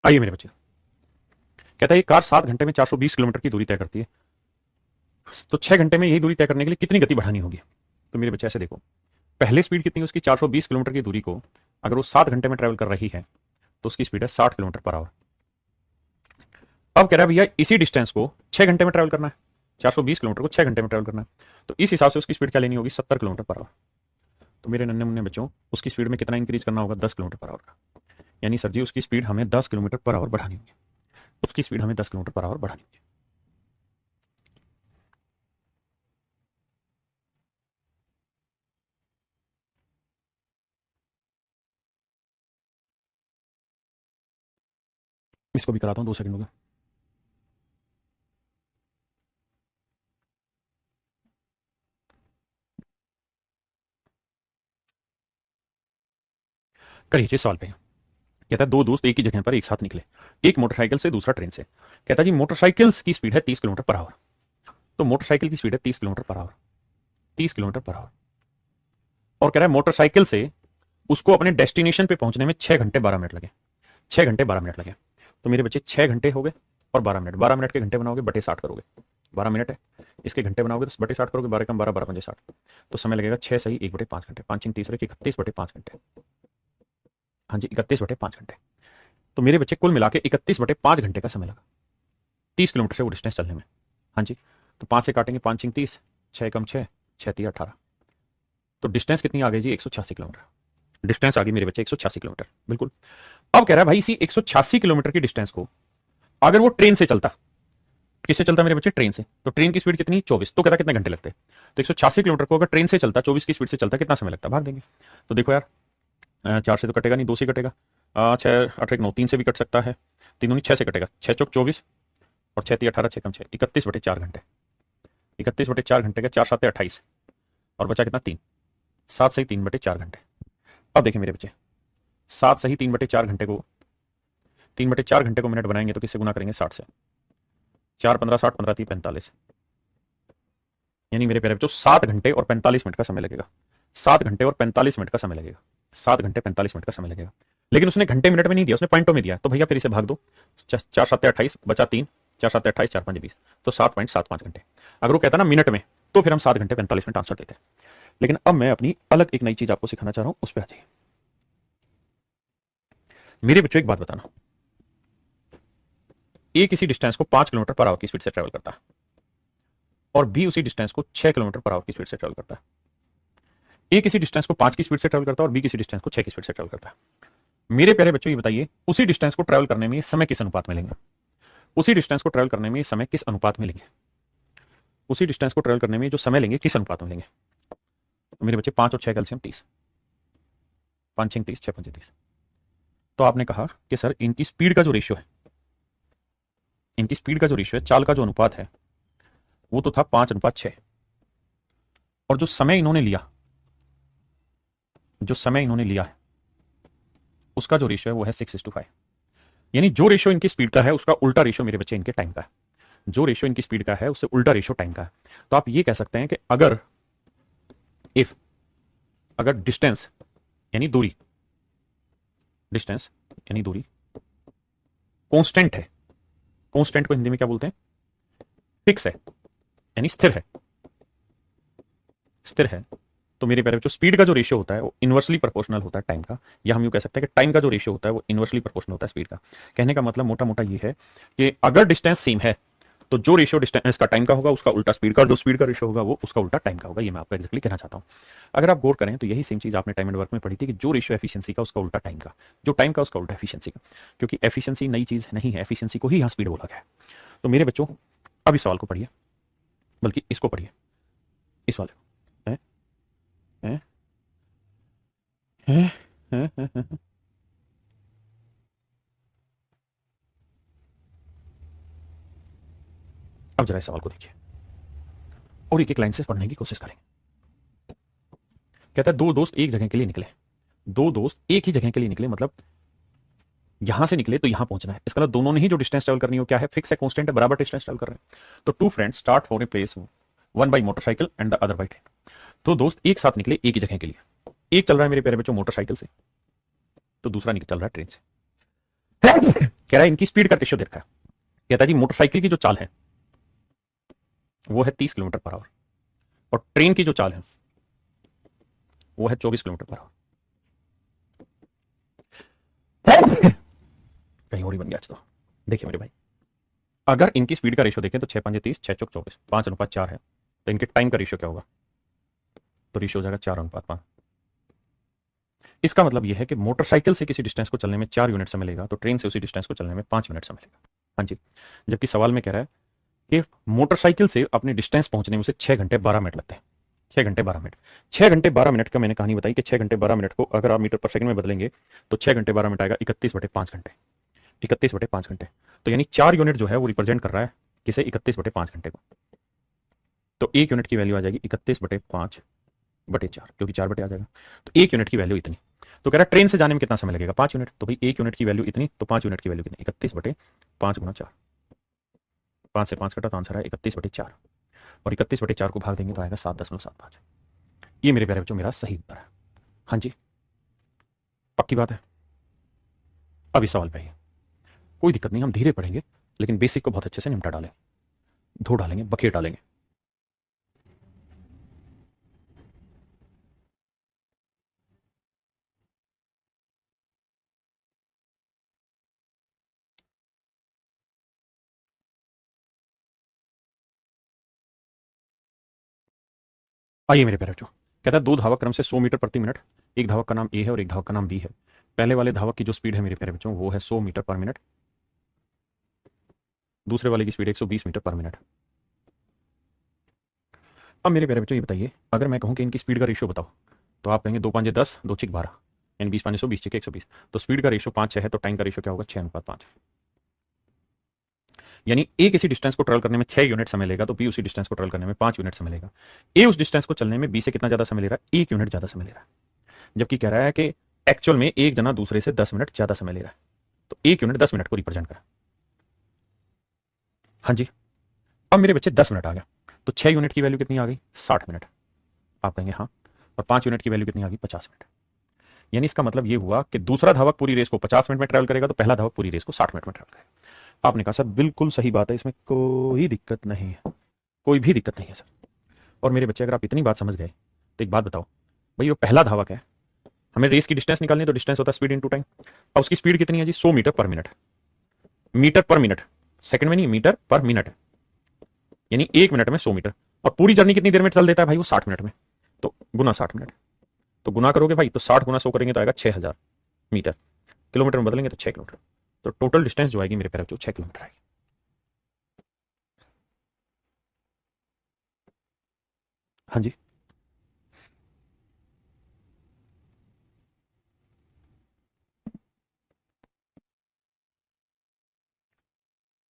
आइए मेरे बच्चे, कहता है ये कार 7 घंटे में 420 किलोमीटर की दूरी तय करती है, तो 6 घंटे में यही दूरी तय करने के लिए कितनी गति बढ़ानी होगी। तो मेरे बच्चे ऐसे देखो, पहले स्पीड कितनी है उसकी, 420 किलोमीटर की दूरी को अगर वो 7 घंटे में ट्रेवल कर रही है तो उसकी स्पीड है 60 किलोमीटर पर आवर। अब कह रहा है भैया इसी डिस्टेंस को 6 घंटे में ट्रेवल करना है, 420 किलोमीटर को 6 घंटे में ट्रेवल करना है, तो इस हिसाब से उसकी स्पीड क्या लेनी होगी, 70 किलोमीटर पर आवर। तो मेरे नन्हे मुन्ने बच्चों उसकी स्पीड में कितना इंक्रीज करना होगा, 10 किलोमीटर पर आवर का। यानी सर जी उसकी स्पीड हमें 10 किलोमीटर पर आवर बढ़ानी होगी, उसकी स्पीड हमें 10 किलोमीटर पर आवर बढ़ानी होगी। इसको भी कराता हूँ 2 सेकंड हो गया। करिए सवाल पे। कहता है दो दोस्त एक ही जगह पर एक साथ निकले, एक मोटरसाइकिल से दूसरा ट्रेन से। कहता है जी मोटरसाइकिल की स्पीड है 30 किलोमीटर पर आवर, तो मोटरसाइकिल की स्पीड है 30 kilometre per hour, 30 kilometre per hour. और कह रहा है मोटरसाइकिल से उसको अपने डेस्टिनेशन पे पहुंचने में 6 घंटे 12 मिनट लगे, 6 घंटे 12 मिनट लगे। तो मेरे बच्चे 6 घंटे हो गए और 12 मिनट, 12 मिनट के घंटे बनाओगे बटे 60 करोगे, 12 मिनट है, इसके घंटे बनाओगे तो बटे 60 करोगे, 12 कम 12, 12 पंजे 60, तो समय लगेगा 6 सही 1/5 घंटे, 5 तीसरे 31/5 घंटे। हाँ जी 31/5 घंटे। तो मेरे बच्चे कुल मिला के 31/5 घंटे का समय लगा 30 किलोमीटर से वो डिस्टेंस चलने में। हाँ जी, तो 5 से काटेंगे, 5 6 30, 6 कम 6, 6 3 18। तो डिस्टेंस कितनी आ गई जी? 186 किलोमीटर। डिस्टेंस आ गई मेरे बच्चे 186 किलोमीटर, बिल्कुल। अब कह रहा है भाई इसी 186 किलोमीटर की डिस्टेंस को अगर वो ट्रेन से चलता, किससे चलता मेरे बच्चे? ट्रेन से। तो ट्रेन की स्पीड कितनी? 24। तो कहता कितने घंटे लगते? तो 186 किलोमीटर को अगर ट्रेन से चलता, 24 की स्पीड से चलता, कितना समय लगता? भाग देंगे। तो देखो यार, 4 से तो कटेगा नहीं, 2 से कटेगा। 6 8 1 9, 3 से भी कट सकता है, 3 दूनी 6 से कटेगा, 6 चौक 24 और 6 3 18, 6 कम 6, 31/4 घंटे। 31/4 घंटे का 4 7 28 और बचा कितना? 3। 7 सही 3/4 घंटे। अब देखिए मेरे बच्चे, 7 सही 3/4 घंटे को, 3/4 घंटे को मिनट बनाएंगे तो किससे गुना करेंगे? 60 से। 4 15 60, 15 30 45, यानी मेरे प्यारे बच्चों 7 घंटे और 45 मिनट का समय लगेगा। 7 घंटे और 45 मिनट का समय लगेगा। 7 घंटे 45 मिनट का समय लगेगा। लेकिन उसने घंटे मिनट में नहीं दिया, उसने पॉइंटों में दिया। तो भैया फिर इसे भाग दो, 4 7 28 बचा 3, 4 7 28, 4 5 20, तो 7.75 घंटे। अगर वो कहता ना मिनट में, तो फिर हम 7 घंटे 45 मिनट आंसर देते। लेकिन अब मैं अपनी अलग एक नई चीज आपको सिखाना चाह रहा हूं, उस पर आ जाइए मेरे बच्चों। एक बात बताना, ए किसी डिस्टेंस को 5 किलोमीटर पर आवर की स्पीड से ट्रेवल करता है और बी उसी डिस्टेंस को 6 किलोमीटर पर आवर की स्पीड से ट्रेवल करता है। ए किसी डिस्टेंस को 5 की स्पीड से ट्रेवल करता है और बी किसी डिस्टेंस को 6 की स्पीड से ट्रेवल करता है। मेरे प्यारे बच्चों ये बताइए, उसी डिस्टेंस को ट्रेवल करने में समय किस अनुपात में लेंगे? उसी डिस्टेंस को ट्रेवल करने में समय किस अनुपात में लेंगे? उसी डिस्टेंस को ट्रेवल करने में जो समय लेंगे किस अनुपात में लेंगे? तो मेरे बच्चे 5 और 6 कैल्सियम 30, 5 6 30, 6 5 30। तो आपने कहा कि सर इनकी स्पीड का जो रेशियो है, इनकी स्पीड का जो रेशियो है, चाल का जो अनुपात है, वो तो था 5:6। और जो समय इन्होंने लिया, जो समय इन्होंने लिया है, उसका जो रेशियो है वो है 6:5। यानी जो रेशियो इनकी स्पीड का है उसका उल्टा रेशियो मेरे बच्चे इनके टाइम का है। जो रेशियो इनकी स्पीड का है उससे उल्टा रेशियो टाइम का है। तो आप ये कह सकते हैं कि अगर इफ अगर डिस्टेंस यानी दूरी, डिस्टेंस यानी दूरी कांस्टेंट है, कांस्टेंट को हिंदी में क्या बोलते हैं? फिक्स है, यानी स्थिर है, स्थिर है। तो मेरे प्यारे बच्चों स्पीड का जो रेशियो होता है वो इनवर्सली प्रोपोर्शनल होता है टाइम का, या हम यूं कह सकते हैं कि टाइम का जो रेशियो होता है वो इनवर्सली प्रोपोर्शनल होता है स्पीड का। कहने का मतलब मोटा मोटा ये है कि अगर डिस्टेंस सेम है तो जो रेशियो डिस्टेंस का टाइम का होगा उसका उल्टा स्पीड का, जो स्पीड का रेशियो होगा वो उसका उल्टा टाइम का होगा। ये मैं आपको एक्जैक्टली कहना चाहता हूं। अगर आप गौर करें तो यही सेम चीज आपने टाइम एंड वर्क में पढ़ी थी कि जो रेशियो एफिशिएंसी का उसका उल्टा टाइम का, जो टाइम का उसका उल्टा एफिशिएंसी का। क्योंकि एफिशिएंसी नई चीज नहीं है, एफिशिएंसी को ही यहां स्पीड बोला गया है। तो मेरे बच्चों अब इस सवाल को पढ़िए, बल्कि इसको पढ़िए, इस वाले को। हैं? हैं? हैं? हैं? हैं? अब जरा इस सवाल को देखिए और एक एक लाइन से पढ़ने की कोशिश करेंगे। कहता है दो दोस्त एक जगह के लिए निकले, दो दोस्त एक ही जगह के लिए निकले, मतलब यहां से निकले तो यहां पहुंचना है। इसका मतलब दोनों ने ही जो डिस्टेंस ट्रेवल करनी हो क्या है? फिक्स है, कांस्टेंट है, बराबर डिस्टेंस ट्रेवल कर रहे हैं। तो two friends start for a place, one by motorcycle and the other by train. तो दोस्त एक साथ निकले एक ही जगह के लिए। एक चल रहा है मेरे प्यारे बच्चों मोटरसाइकिल से, तो दूसरा निकल चल रहा है ट्रेन से। कह रहा है इनकी स्पीड का रेशियो देखा है। कहता है जी मोटरसाइकिल की जो चाल है वो है 30 किलोमीटर पर आवर और ट्रेन की जो चाल है वो है 24 किलोमीटर पर आवर। कहीं और ही बन गया आज तो। देखिए मेरे भाई, अगर इनकी स्पीड का रेशियो देखें तो 6 5 30, 6 चौक 24, 5:4 है। तो इनके टाइम का रेशियो क्या होगा? तो रेशियो हो जाएगा 4:5। इसका मतलब यह है कि मोटरसाइकिल से किसी डिस्टेंस को चलने में 4 यूनिट समय लगेगा, तो ट्रेन से उसी डिस्टेंस को चलने में 5 मिनट समय लगेगा। हाँ जी। जबकि सवाल में कह रहा है कि मोटरसाइकिल से अपने डिस्टेंस पहुंचने में उसे 6 घंटे 12 मिनट लगते हैं। 6 घंटे 12 मिनट। 6 घंटे 12 मिनट का मैंने कहानी बताई कि 6 घंटे 12 मिनट को अगर आप मीटर पर सेकंड में बदलेंगे तो 6 घंटे 12 मिनट आएगा 31/5 घंटे। 31/5 घंटे। तो यानी 4 यूनिट जो है वो रिप्रेजेंट कर रहा है किसे? 31/5 घंटे को। तो 1 यूनिट की वैल्यू आ जाएगी 31/5/4, क्योंकि 4 बटे आ जाएगा। तो 1 यूनिट की वैल्यू इतनी। तो कह रहा है ट्रेन से जाने में कितना समय लगेगा? 5 यूनिट। तो भाई 1 यूनिट की वैल्यू इतनी, तो 5 यूनिट की वैल्यू कितनी? 31/5 × 4। 5 से 5 कटा तो आंसर है 31/4, और 31/4 को भाग देंगे तो आएगा 7.75। ये मेरे प्यारे बच्चों मेरा सही उत्तर है। हाँ जी, पक्की बात है। अब इस सवाल पे आइए, कोई दिक्कत नहीं, हम धीरे पढ़ेंगे लेकिन बेसिक को बहुत अच्छे से निपटा डालेंगे, धो डालेंगे, बखेर डालेंगे। आइए मेरे प्यारे बच्चों, कहता है दो धावक क्रम से 100 मीटर प्रति मिनट, एक धावक का नाम ए है और एक धावक का नाम बी है। पहले वाले धावक की जो स्पीड है मेरे प्यारे बच्चों वो है 100 मीटर पर मिनट, दूसरे वाले की स्पीड 120 मीटर पर मिनट। अब मेरे प्यारे बच्चों ये बताइए, अगर मैं कहूँ कि इनकी स्पीड का रेशियो बताओ, तो आप कहेंगे 2 5 10, 2 6 12, यानी 20 5 100, 20 6 120। तो स्पीड का रेशियो 5 6 है, तो टाइम का रेशियो क्या होगा? 6:5। यानी ए किसी डिस्टेंस को ट्रेवल करने में 6 यूनिट समय लेगा, तो बी उसी डिस्टेंस को ट्रेवल करने में 5 यूनिट समय लेगा। ए उस डिस्टेंस को चलने में बी से कितना ज्यादा समय ले रहा है? 1 यूनिट ज्यादा समय ले रहा है। जबकि कह रहा है कि एक्चुअल में एक जना दूसरे से 10 मिनट ज्यादा समय ले रहा है, तो 1 यूनिट 10 मिनट को रिप्रेजेंट करा। हाँ जी, अब मेरे बच्चे 10 मिनट आ गया, तो 6 यूनिट की वैल्यू कितनी आ गई? 60 मिनट। आप कहेंगे हाँ, और 5 यूनिट की वैल्यू कितनी आ गई? 50 मिनट। यानी इसका मतलब ये हुआ कि दूसरा धावक पूरी रेस को 50 मिनट में ट्रैवल करेगा, तो पहला धावक पूरी रेस को 60 मिनट में ट्रैवल करेगा। आपने कहा सर बिल्कुल सही बात है, इसमें कोई दिक्कत नहीं है, कोई भी दिक्कत नहीं है सर। और मेरे बच्चे अगर आप इतनी बात समझ गए तो एक बात बताओ, भाई वो पहला धावक है, हमें रेस की डिस्टेंस निकालनी है, तो डिस्टेंस होता है स्पीड इनटू टाइम। अब उसकी स्पीड कितनी है जी? 100 मीटर पर मिनट। मीटर पर मिनट, सेकंड में नहीं, मीटर पर मिनट, यानी 1 मिनट में 100 मीटर। और पूरी जर्नी कितनी देर में चल देता है भाई? वो 60 मिनट में। तो गुना 60 मिनट, तो गुना करोगे भाई, तो 60 गुना 100 करेंगे तो आएगा 6000 मीटर। किलोमीटर में बदलेंगे तो 6 किलोमीटर। तो टोटल डिस्टेंस जो आएगी मेरे प्यारे बच्चों 6 किलोमीटर आएगी। हाँ जी,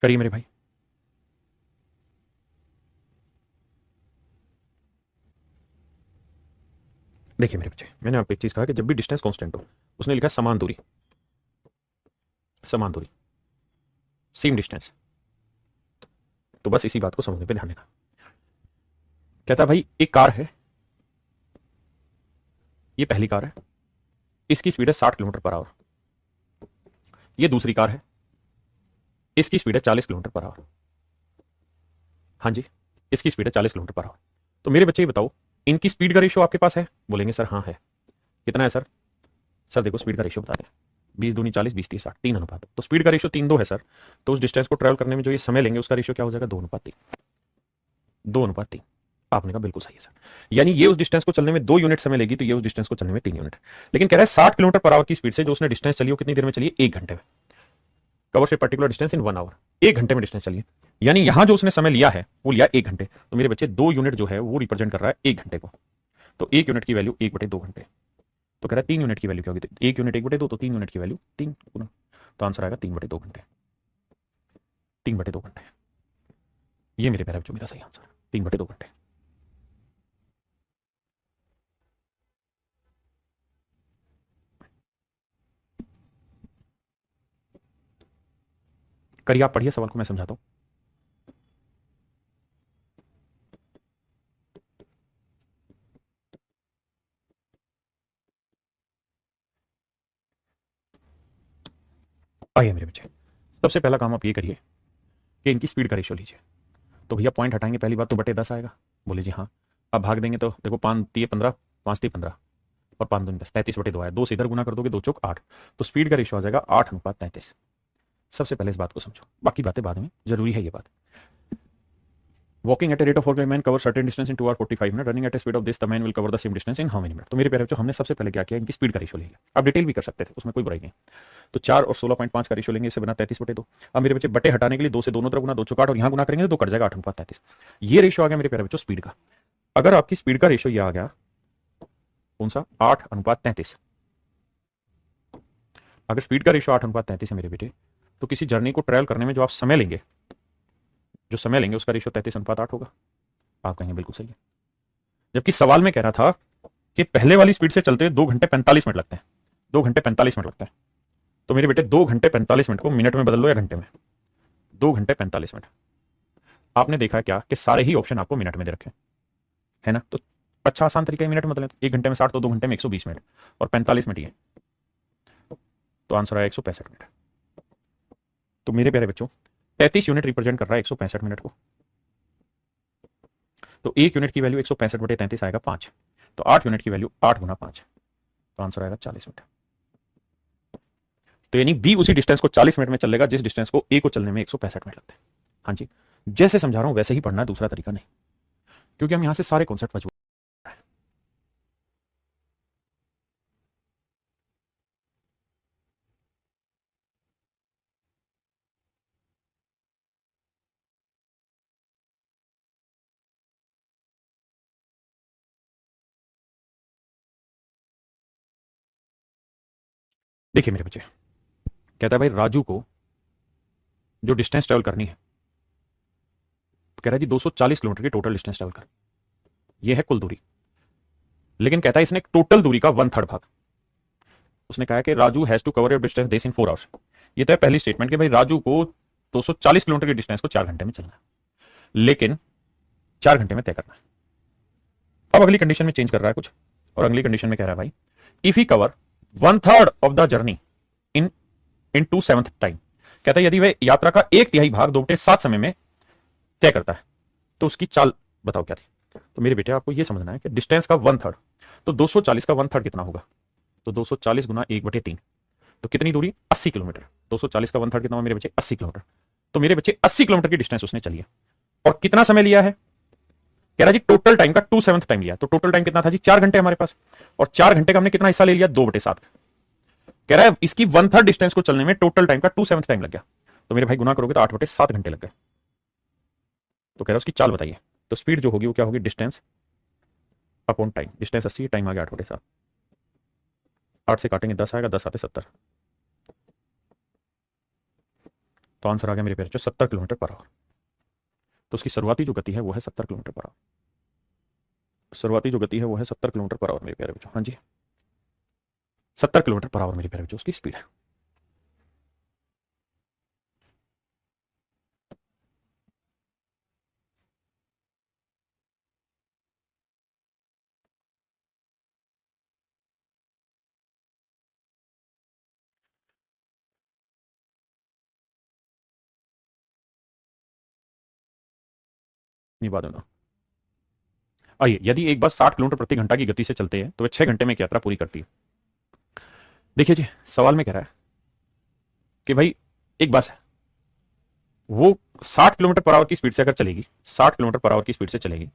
करिए मेरे भाई। देखिए मेरे बच्चे, मैंने आपको एक चीज कहा कि जब भी डिस्टेंस कांस्टेंट हो, उसने लिखा समान दूरी, समान दूरी, सेम डिस्टेंस। तो बस इसी बात को समझने पे ध्यान देना। कहता है भाई एक कार है, ये पहली कार है, इसकी स्पीड है 60 किलोमीटर पर आवर। ये दूसरी कार है, इसकी स्पीड है 40 किलोमीटर पर आवर। हाँ जी, इसकी स्पीड है 40 किलोमीटर पर आवर। तो मेरे बच्चे ये बताओ, इनकी स्पीड का रेशियो आपके पास है? बोलेंगे सर हाँ है। कितना है सर? सर देखो स्पीड का रेशियो बता दें, 20 दूनी 40, 20 30 60, 3 अनुपात। तो स्पीड का रेशियो 3:2 है सर। तो उस डिस्टेंस को ट्रेवल करने में जो ये समय लेंगे उसका रेशियो क्या हो जाएगा? 2:3। 2:3। आपने कहा बिल्कुल सही है सर। यानी ये उस डिस्टेंस को चलने में 2 यूनिट समय लेगी, तो ये उस डिस्टेंस को चलने में 3 यूनिट। लेकिन कह रहा है 60 किलोमीटर पर आवर की स्पीड से जो उसने डिस्टेंस चली वो कितनी देर में चली? 1 घंटे में। Covers a particular distance in 1 hour. 1 घंटे में डिस्टेंस चलिए, यानी यहां जो उसने समय लिया है वो लिया 1 घंटे। तो मेरे बच्चे 2 यूनिट जो है वो रिप्रेजेंट कर रहा है 1 घंटे को। तो 1 यूनिट की वैल्यू 1/2 घंटे। तो कह रहा है 3 यूनिट की वैल्यू क्या होगी? 1 यूनिट 1/2, तो 3 यूनिट की वैल्यू 3 गुना। तो आंसर आएगा 3/2 घंटे। 3/2 घंटे, ये मेरे प्यारे बच्चों मेरा सही आंसर है, 3/2 घंटे। करिए आप पढ़िए सवाल को, मैं समझाता हूं। आइए मेरे बच्चे, सबसे पहला काम आप ये करिए कि इनकी स्पीड का रेशियो लीजिए। तो भैया पॉइंट हटाएंगे, पहली बात तो बटे 10 आएगा। बोले जी हाँ। अब भाग देंगे तो देखो 5×3 = 15, 5×3 = 15, और 5×2 = 10, 33/2 आया। 2 से इधर गुना कर दोगे, 2 चौक 8। तो स्पीड का रेशियो आ जाएगा 8:33। सबसे पहले इस बात को समझो, बाकी बातें बाद में, जरूरी है ये बात। Walking at a rate of 4 man cover certain distance in 2 hours 45 minutes, running at a speed of this the man will cover the same distance in how many minute. तो मेरे प्यारे बच्चों हमने सबसे पहले क्या किया, इनकी स्पीड का रेशियो ले लिया। आप डिटेल भी कर सकते थे, उसमें कोई बुराई नहीं। तो 4 और 16.5 का रेशियो लेंगे, इससे बना 33/2। अब मेरे बच्चे बटे हटाने के लिए 2 से दोनों तरफ गुना, 2 चौक 8, और यहाँ गुना करेंगे तो कट जाएगा 8:33। ये रेशियो आ गया मेरे प्यारे बच्चों स्पीड का। अगर आपकी स्पीड का रेशियो ये आ गया कौन सा? 8:33। अगर स्पीड का रेशियो 8:33 है मेरे बेटे, तो किसी जर्नी को ट्रैवल करने में जो आप समय लेंगे, जो समय लेंगे उसका रेशियो 33:8 होगा। आप कहेंगे बिल्कुल सही है। जबकि सवाल में कह रहा था कि पहले वाली स्पीड से चलते 2 घंटे 45 मिनट लगते हैं, 2 घंटे 45 मिनट लगता है। तो मेरे बेटे 2 घंटे 45 मिनट को मिनट में बदल लो या घंटे में। 2 घंटे 45 मिनट। आपने देखा है क्या कि सारे ही ऑप्शन आपको मिनट में दे रखे है ना? तो अच्छा आसान तरीका है मिनट में बदलें। तो 1 घंटे में 60, तो 2 घंटे में 120 मिनट, और 45 मिनट ये। तो आंसर आया 165 मिनट। तो मेरे प्यारे बच्चों 35 यूनिट रिप्रेजेंट कर रहा है 165 मिनट को। तो 1 यूनिट की वैल्यू 165/33 आएगा 5। तो 8 यूनिट की वैल्यू 8 × 5, तो आंसर आएगा 40 मिनट। तो यानी बी उसी डिस्टेंस को 40 मिनट में चलेगा जिस डिस्टेंस को ए को चलने में 165 मिनट लगते हैं। हाँ जी, जैसे समझा रहा हूं वैसे ही पढ़ना है, दूसरा तरीका नहीं, क्योंकि हम यहां से सारे कॉन्सेप्ट मजबूत। देखिए मेरे बच्चे, कहता है भाई राजू को जो डिस्टेंस ट्रेवल करनी है, कह रहा है जी 240 किलोमीटर की टोटल डिस्टेंस ट्रेवल कर, ये है कुल दूरी। लेकिन कहता है इसने टोटल दूरी का 1/3 भाग, उसने कहा है कि Raju has to cover your distance this in 4 hours. ये तो है पहली स्टेटमेंट कि भाई राजू को 240 किलोमीटर की डिस्टेंस को 4 घंटे में चलना है, लेकिन 4 घंटे में तय करना है। अब अगली कंडीशन में चेंज कर रहा है कुछ, और अगली कंडीशन में कह रहा है भाई if he cover 1/3 of the journey in 2/7 time, कहता है यदि वह यात्रा का 1/3 भाग 2/7 समय में तय करता है तो उसकी चाल बताओ क्या थी। तो मेरे बेटे आपको यह समझना है कि डिस्टेंस का 1/3, तो 240 का 1/3 कितना होगा, तो 240 गुना 1/3, तो कितनी दूरी 80 किलोमीटर। 240 का 1/3 कितना हुआ मेरे बच्चे 80 किलोमीटर। तो मेरे बच्चे 80 किलोमीटर की डिस्टेंस उसने चली है, और कितना समय लिया है, कह रहा जी टोटल टाइम का 2/7 टाइम लिया। तो टोटल टाइम कितना था जी 4 घंटे हमारे पास, और 4 घंटे का हमने कितना हिस्सा ले लिया 2/7। कह रहा है इसकी 1/3 डिस्टेंस को चलने में टोटल टाइम का 2/7 टाइम लग गया। तो मेरे भाई गुना करोगे तो 8/7 घंटे लग गए। तो कह रहा है उसकी चाल बताइए। तो स्पीड जो होगी वो क्या होगी, distance upon time. Distance 80, time आ गया 8/7, 8 से काटेंगे 10 आएगा, 10 आते 70, तो आंसर आ गया मेरे पेड़ 70 किलोमीटर पर आवर। तो उसकी शुरुआती जो गति है वो है 70 किलोमीटर पर आवर। शुरुआती जो गति है वो है 70 किलोमीटर पर आवर मेरे प्यारे बच्चों। हाँ जी 70 किलोमीटर पर आवर मेरे प्यारे बच्चों उसकी स्पीड है। नहीं बात है ना। आइए, यदि एक बस 60 किलोमीटर प्रति घंटा की गति से चलते हैं तो वह 6 घंटे में एक यात्रा पूरी करती है। देखिए जी सवाल में कह रहा है कि भाई एक बस है, वो 60 किलोमीटर पर आवर की स्पीड से अगर चलेगी, 60 किलोमीटर पर आवर की स्पीड से चलेगी,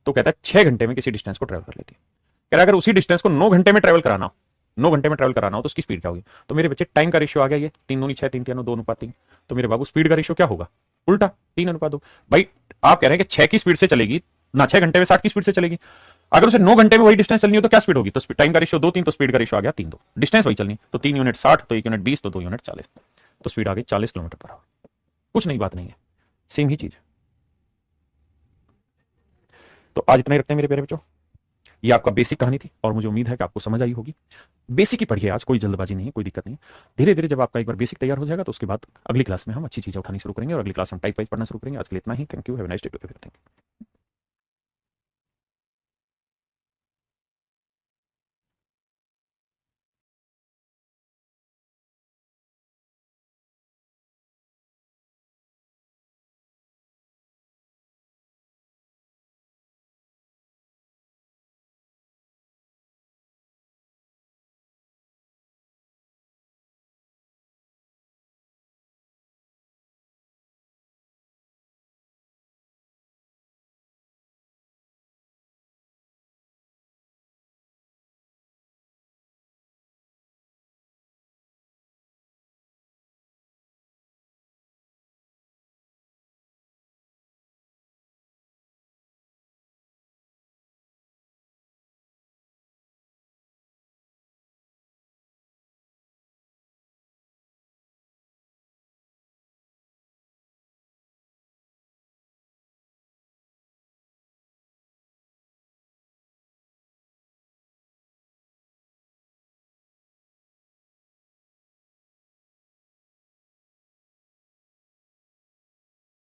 तो कहता है 6 घंटे में किसी डिस्टेंस को ट्रेवल कर लेती है। कह रहा है अगर उसी डिस्टेंस को 9 घंटे में ट्रेवल कराना हो, 9 घंटे में ट्रेवल कराना हो तो उसकी स्पीड क्या होगी। तो मेरे बच्चे टाइम का रेशियो आ गया, ये 3 दूनी 6, 3 3 2 अनुपात 3। तो मेरे बाबू स्पीड का रेशियो क्या होगा, उल्टा 3:2। भाई आप कह रहे हैं कि 6 की स्पीड से चलेगी ना, 6 घंटे में 60 की स्पीड से चलेगी, अगर उसे 9 घंटे में वही डिस्टेंस चलनी हो तो क्या स्पीड होगी। तो टाइम का रेशियो 2 3, तो स्पीड का रेशियो आ गया 3 2। डिस्टेंस वही चलनी, तो 3 यूनिट 60, तो 1 यूनिट 20, तो 2 यूनिट 40, तो स्पीड आ गई 40 किलोमीटर पर आवर। कुछ नई बात नहीं है, सेम ही चीज। तो आज इतना ही रखते हैं मेरे प्यारे बच्चों। ये आपका बेसिक कहानी थी और मुझे उम्मीद है कि आपको समझ आई होगी। बेसिक ही पढ़िए आज, कोई जल्दबाजी नहीं है, कोई दिक्कत नहीं है। धीरे धीरे जब आपका एक बार बेसिक तैयार हो जाएगा तो उसके बाद अगली क्लास में हम अच्छी चीजें उठानी शुरू करेंगे और अगली क्लास हम टाइप वाइज पढ़ना शुरू करेंगे। आज के लिए इतना ही। Thank you, have a nice day to everyone.